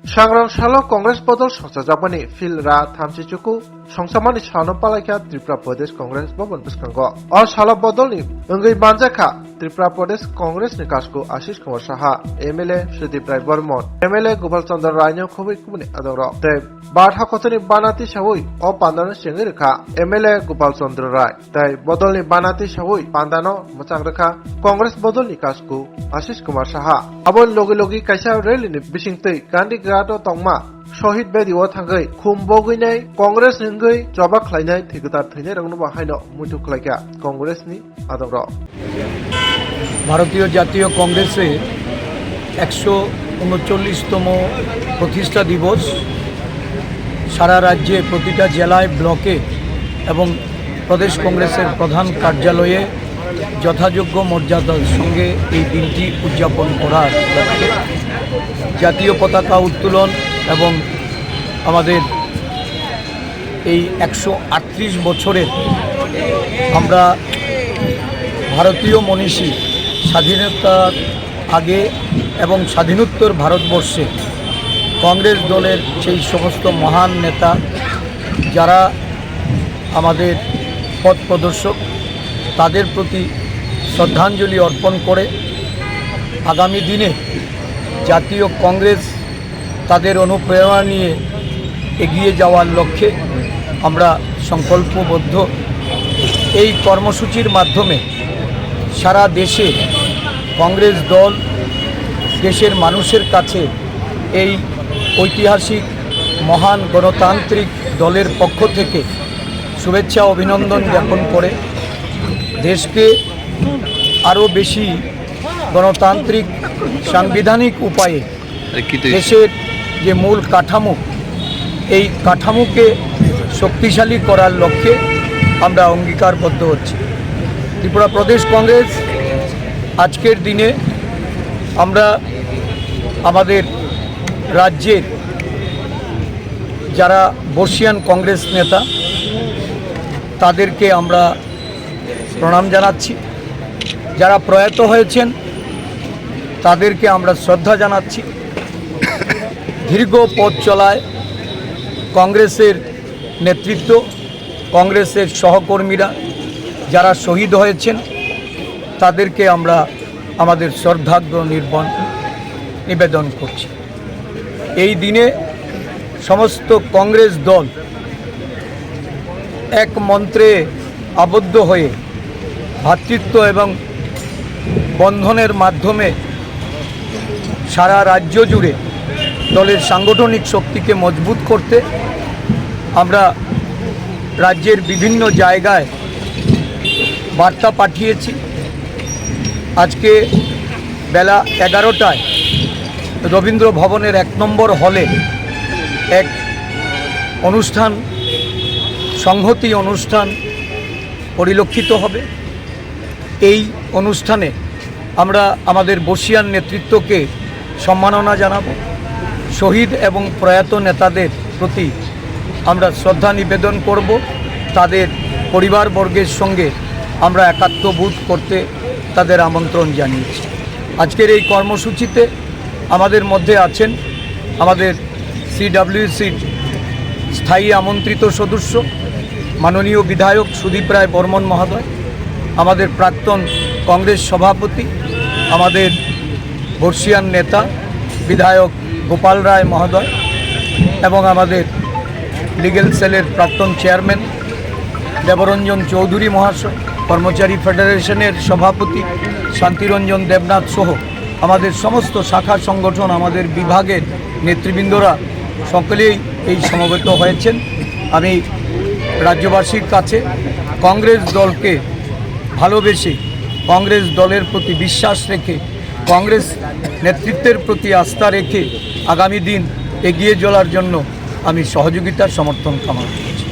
सांग्रां सालो कांग्रेस बदल संसा जापानी फिल रा थामसि चुकु संसामानि सानो पालायखा त्रिपुरा प्रदेश कांग्रेस भवन बिस्कांगो और सालो बदलनि अंगै बानजाखा त्रिपुरा प्रदेश कांग्रेस नि कासको आशीष कुमार साहा एमएलए सुदीप राय बर्मन एमएलए गोपाल चंद्र रायनो खबै कुमनि आदरो ते बार हाखतनि बानाति सावै अ पान्दानो सेंगै रेखा एमएलए गोपाल चंद्र राय ताई बदलनि बानाति सावै पान्दानो मचां रेखा कांग्रेस बदलनि कासको आशीष कुमार साहा अबो लोगे लोगे कायसा रेलिनि बिसिंतै गांधी ग्राटो तंगमा शहीद बेदिओ थांगै खुम बगैनाय कांग्रेस हिंगै जबा खलायनाय थिगदार थैनाय रंनो बाहायनो मुथु खलायगा कांग्रेसनि आदरो ভারতীয় জাতীয় কংগ্রেসের 139তম প্রতিষ্ঠা দিবস সারা রাজ্যে প্রতিটা জেলায় ব্লকে এবং প্রদেশ কংগ্রেসের প্রধান কার্যালয়ে যথাযোগ্য মর্যাদার সঙ্গে এই দিনটি উদযাপন করার লক্ষ্যে জাতীয় পতাকা উত্তোলন এবং আমাদের এই 138 বছরের আমরা ভারতীয় মনীষী স্বাধীনতার আগে এবং স্বাধীনোত্তর ভারতবর্ষে কংগ্রেস দলের সেই সমস্ত মহান নেতা যারা আমাদের পথ প্রদর্শক তাদের প্রতি শ্রদ্ধাঞ্জলি অর্পণ করে আগামী দিনে জাতীয় কংগ্রেস তাদের অনুপ্রেরণা নিয়ে এগিয়ে যাওয়ার লক্ষ্যে আমরা সংকল্পবদ্ধ। এই কর্মসূচির মাধ্যমে সারা দেশে কংগ্রেস দল দেশের মানুষের কাছে এই ঐতিহাসিক মহান গণতান্ত্রিক দলের পক্ষ থেকে শুভেচ্ছা অভিনন্দন জ্ঞাপন করে দেশকে আরও বেশি গণতান্ত্রিক সাংবিধানিক উপায়ে দেশের যে মূল কাঠামো এই কাঠামোকে শক্তিশালী করার লক্ষ্যে আমরা অঙ্গীকারবদ্ধ হচ্ছি। ত্রিপুরা প্রদেশ কংগ্রেস আজকের দিনে আমরা আমাদের রাজ্যের যারা বর্ষিয়ান কংগ্রেস নেতা তাদেরকে আমরা প্রণাম জানাচ্ছি, যারা প্রয়াত হয়েছেন তাদেরকে আমরা শ্রদ্ধা জানাচ্ছি। দীর্ঘ পথ চলায় কংগ্রেসের নেতৃত্ব কংগ্রেসের সহকর্মীরা যারা শহীদ হয়েছেন তাদেরকে আমরা আমাদের শ্রদ্ধার্ঘ্য নিবেদন করছি। এই দিনে সমস্ত কংগ্রেস দল এক মন্ত্রে আবদ্ধ হয়ে ভ্রাতৃত্ব এবং বন্ধনের মাধ্যমে সারা রাজ্য জুড়ে দলের সাংগঠনিক শক্তিকে মজবুত করতে আমরা রাজ্যের বিভিন্ন জায়গায় বার্তা পাঠিয়েছি। আজকে বেলা 11টায় রবীন্দ্র ভবনের 1 নম্বর হলে এক অনুষ্ঠান সংহতি অনুষ্ঠান পরিলক্ষিত হবে। এই অনুষ্ঠানে আমরা আমাদের বর্ষিয়ান নেতৃত্বকে সম্মাননা জানাব। শহীদ এবং প্রয়াত নেতাদের প্রতি আমরা শ্রদ্ধা নিবেদন করব। তাদের পরিবারবর্গের সঙ্গে আমরা একাত্মবোধ করতে তাদের আমন্ত্রণ জানিয়েছি। আজকের এই কর্মসূচিতে আমাদের মধ্যে আছেন আমাদের সিডব্লিউসির স্থায়ী আমন্ত্রিত সদস্য মাননীয় বিধায়ক সুদীপ রায় বর্মন মহোদয়, আমাদের প্রাক্তন কংগ্রেস সভাপতি আমাদের বর্ষিয়ান নেতা বিধায়ক গোপাল রায় মহোদয় এবং আমাদের লিগ্যাল সেলের প্রাক্তন চেয়ারম্যান দেবরঞ্জন চৌধুরী মহাশয়, কর্মচারী ফেডারেশনের সভাপতি শান্তিরঞ্জন দেবনাথ সহ আমাদের সমস্ত শাখা সংগঠন আমাদের বিভাগের নেতৃবৃন্দরা সকলেই এই সমবেত হয়েছেন। আমি রাজ্যবাসীর কাছে কংগ্রেস দলকে ভালোবেসে কংগ্রেস দলের প্রতি বিশ্বাস রেখে কংগ্রেস নেতৃত্বের প্রতি আস্থা রেখে আগামী দিন এগিয়ে চলার জন্য আমি সহযোগিতার সমর্থন কামনা করছি।